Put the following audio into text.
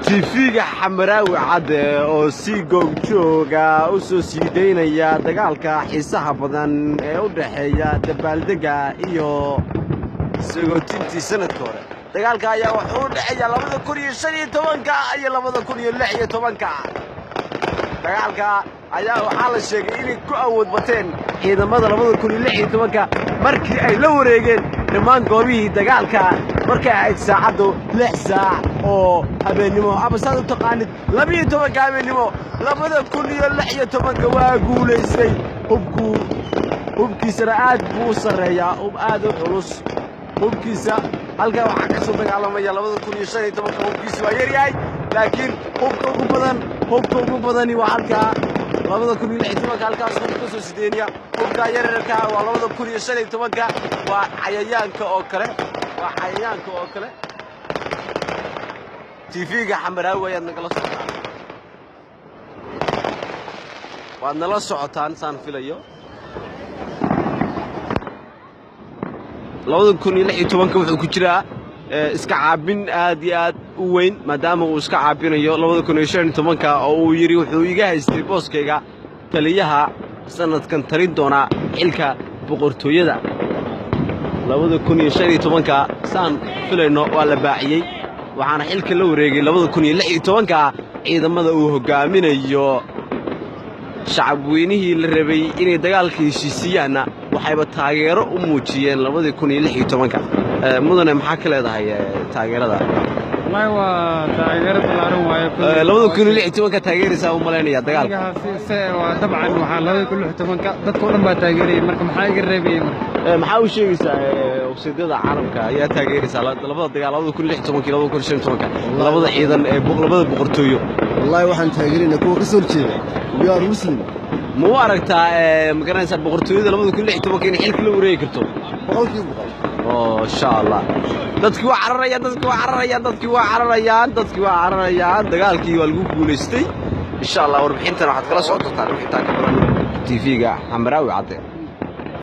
تيفيق حمراوي عاد oo si goobjooga u soo siideynaya dagaalka xiisaha badan ee u dhaxeeya dabaaldega iyo sagootintii sanadka hore dagaalka ayaa wuxuu u dhaxeeya 2015 iyo 2016 dagaalka ayaa waxaa la sheegay inay ku awood bateen ciidamada 2016 markii ay la wareegeen dhammaan goobihii dagaalka markay ahayd saacadu 6 saac oo habeenimo ama saad u taqaanid 12 habeenimo 2016 waa guuleystay hubkiisana aad buu u sareeyaa aad u culus hubkiisa halka waxa ka soo dagaalamaya 2015 hubkiisu waa yar yahay laakiin hubka ugu badani waa halka 2016 halkaas ku soo sideeniya hubka yararka waa 2015 waa cayayaanka oo kale tiifiga xamraawi ayaad nagala socotaan saan filayo 2016 wuxuu ku jiraa iska caabin aad iyo aad u weyn maadaama uu iska caabinayo 2015 oo uu yiri wuxuu iga haystay booskayga taliyaha sanadkan tarin doona xilka boqortooyada 2015 saan filayno waa la baaciyay waxaana xilka la wareegay 2016 ciidamada uu hogaaminayo shacab weynihii la rabay inay dagaalka heshiisiyaana waxayba taageero u muujiyeen 2016 mudane maxaa ka leedahay taageerada والله وتاجر بلارن واي 2016 taageeraysa u maleynaya dagaalka طبعا waxa la kul 16 dadku dhan baa taageeray marka maxaa iga reebay maxaa u sheegaysaa wasiirada caalamka ayaa taageeraysa labada dagaal 2016 2015 labada ciidan ee labada boqortooyo wallahi waxaan taageerinaa kuwa ka soo jeeda wiyaar muslim ma aragtaa magaranaysa boqortooyada 2016 in xilka la wareegi karto boqolkiiba oo insha Allah dadkii waa cararayaan dagaalkii waa lagu guuleystay insha Allah warbixintan waxaad kala socotaan warbixinta TV-ga Xamraawi Cadde